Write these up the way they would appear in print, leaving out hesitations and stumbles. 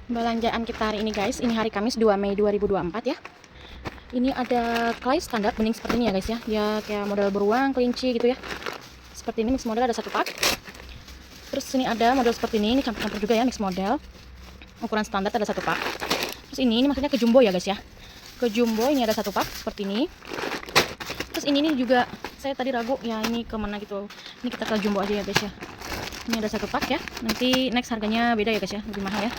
Belanjaan kita hari ini guys, ini hari Kamis 2 Mei 2024 ya. Ini ada clay standar bening seperti ini ya guys ya. Ya kayak model beruang, kelinci gitu ya. Seperti ini mix model ada satu pak. Terus ini ada model seperti ini campur-campur juga ya mix model. Ukuran standar ada satu pak. Terus ini maksudnya ke jumbo ya guys ya. Ke jumbo ini ada satu pak seperti ini. Terus ini juga saya tadi ragu ya ini kemana gitu. Ini kita ke jumbo aja ya guys ya. Ini ada satu pak ya. Nanti next harganya beda ya guys ya, lebih mahal ya.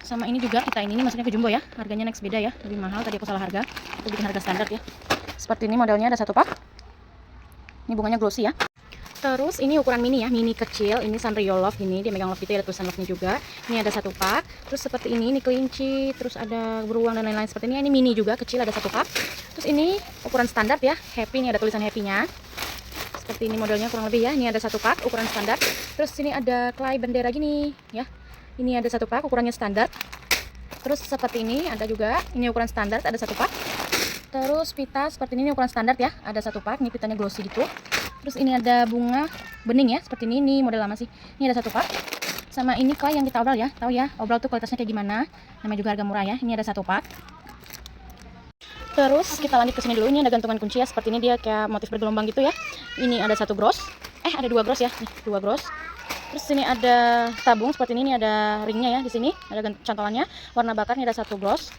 Sama ini juga kita ini maksudnya ke jumbo ya, harganya next beda ya, lebih mahal. Tadi aku salah harga, aku bikin harga standar ya. Seperti ini modelnya ada satu pak. Ini bunganya glossy ya. Terus ini ukuran mini ya, mini kecil. Ini Sanrio Love, ini dia megang love gitu ya, ada tulisan love nya juga. Ini ada satu pak. Terus seperti ini kelinci, terus ada beruang dan lain-lain seperti ini. Ini mini juga kecil ada satu pak. Terus ini ukuran standar ya, happy, ini ada tulisan happy nya. Seperti ini modelnya kurang lebih ya. Ini ada satu pak ukuran standar. Terus ini ada clay bendera gini ya. Ini ada satu pak ukurannya standar. Terus seperti ini ada juga, ini ukuran standar ada satu pak. Terus pita seperti ini ukuran standar ya, ada satu pak. Ini pitanya glossy gitu. Terus ini ada bunga bening ya, seperti ini model lama sih. Ini ada satu pak. Sama ini clay yang kita obral ya, tahu ya obral tuh kualitasnya kayak gimana. Namanya juga harga murah ya. Ini ada satu pak. Terus kita lanjut ke sini dulu. Ini ada gantungan kunci ya, seperti ini dia kayak motif bergelombang gitu ya. Ini ada satu gros, ada dua gros ya, nih, dua gros. Terus sini ada tabung seperti ini ada ringnya ya, di sini ada cantolannya, warna bakar, ini ada satu gros.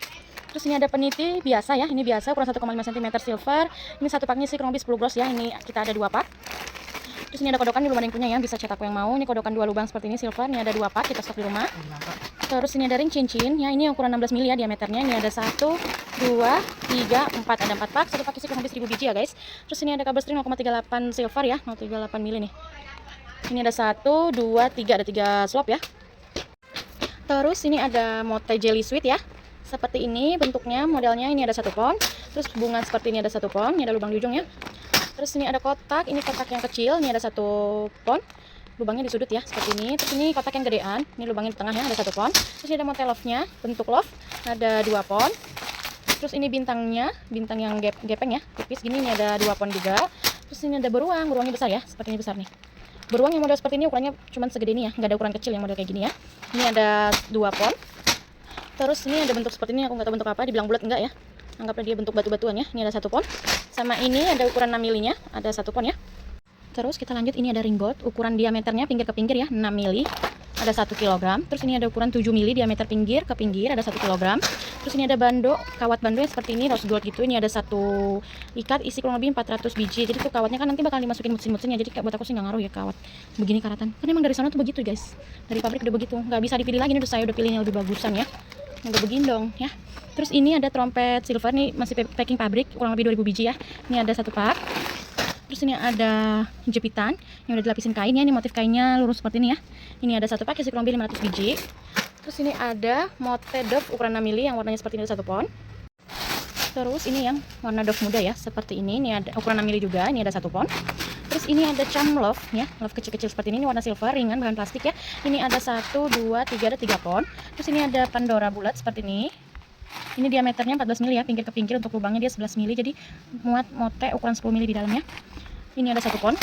Terus ini ada peniti biasa ya, ini biasa ukuran 1,5 cm silver. Ini satu paknya sih kurang lebih 10 gros ya, ini kita ada dua pak. Terus ini ada kodokan, di rumah ada yang punya ya, bisa cetak yang mau. Ini kodokan dua lubang seperti ini silver, ini ada dua pak, kita stok di rumah. Terus ini ada ring cincin ya, ini ukuran 16 mili ya diameternya. Ini ada 1, 2, 3, 4, ada 4 pak. Satu pak isi kurang lebih 1000 biji ya guys. Terus ini ada kabel string 0,38 silver ya, 0,38 mili nih. Ini ada 1, 2, 3, ada 3 slop ya. Terus ini ada mote jelly sweet ya. Seperti ini bentuknya, modelnya ini ada satu pon. Terus bunga seperti ini ada satu pon, ini ada lubang di ujung ya. Terus ini ada kotak, ini kotak yang kecil, ini ada satu pon. Lubangnya di sudut ya, seperti ini. Terus ini kotak yang gedean, ini lubangnya di tengah ya, ada satu pon. Terus ini ada mote love-nya, bentuk love, ada 2 pon. Terus ini bintangnya, bintang yang gepeng ya, tipis gini, ini ada 2 pon juga. Terus ini ada beruang, beruangnya besar ya, seperti ini besar nih. Beruang yang model seperti ini ukurannya cuma segede ini ya, nggak ada ukuran kecil yang model kayak gini ya. Ini ada 2 pon. Terus ini ada bentuk seperti ini, aku nggak tahu bentuk apa, dibilang bulat enggak ya. Anggaplah dia bentuk batu-batuan ya. Ini ada 1 pon. Sama ini ada ukuran 6 milinya, ada 1 pon ya. Terus kita lanjut, ini ada ringgot, ukuran diameternya pinggir ke pinggir ya, 6 mili. Ada 1 kg. Terus ini ada ukuran 7 mili diameter pinggir ke pinggir, ada 1 kg. Terus ini ada bando, kawat bando yang seperti ini, rose gold gitu. Ini ada 1 ikat, isi kurang lebih 400 biji. Jadi tuh kawatnya kan nanti bakal dimasukin mesin-mesinnya. Jadi buat aku sih nggak ngaruh ya kawat begini karatan. Kan emang dari sana tuh begitu guys, dari pabrik udah begitu, nggak bisa dipilih lagi. Ini udah saya udah pilih yang lebih bagusan ya, udah begini dong ya. Terus ini ada trompet silver nih, masih packing pabrik, kurang lebih 2000 biji ya. Ini ada 1 pak. Terus ini ada jepitan yang udah dilapisin kain ya, ini motif kainnya lurus seperti ini ya. Ini ada 1 pak, isi kurang lebih 500 biji. Terus ini ada mote dove ukuran 6 mili yang warnanya seperti ini, ada 1 pon. Terus ini yang warna dove muda ya, seperti ini ada ukuran 6 mili juga, ini ada 1 pon. Terus ini ada cam love ya, love kecil-kecil seperti ini warna silver, ringan, bahan plastik ya. Ini ada 1, 2, 3, ada 3 pon. Terus ini ada Pandora bulat seperti ini. Ini diameternya 14 mili ya, pinggir ke pinggir, untuk lubangnya dia 11 mili, jadi muat mote ukuran 10 mili di dalamnya. Ini ada 1 pon.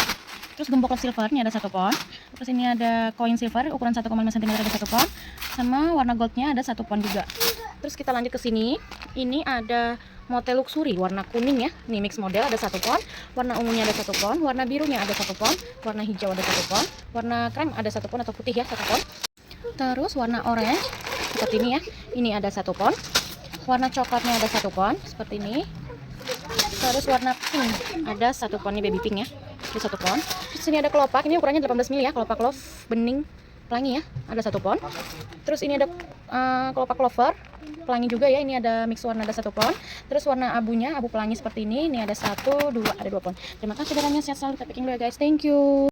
Terus gembok silver, ini ada 1 pon. Terus ini ada koin silver ukuran 1,5 cm, ada 1 pon. Sama warna goldnya ada 1 pon juga. Terus kita lanjut ke sini. Ini ada mote luxury warna kuning ya. Ini mix model ada 1 pon. Warna ungunya ada 1 pon. Warna birunya ada 1 pon. Warna hijau ada 1 pon. Warna krem ada 1 pon atau putih ya, 1 pon. Terus warna orange seperti ini ya. Ini ada 1 pon. Warna coklatnya ada 1 pon seperti ini. Terus warna pink ada 1 pon, ini baby pink ya, itu 1 pon. Terus ini ada kelopak, ini ukurannya 18 mili ya, kelopak love bening pelangi ya, ada 1 pon. Terus ini ada kelopak clover pelangi juga ya, ini ada mix warna, ada 1 pon. Terus warna abunya, abu pelangi seperti ini ada 1, 2, ada 2 pon. Terima kasih, barangnya sehat selalu, kita packing dulu ya guys, thank you.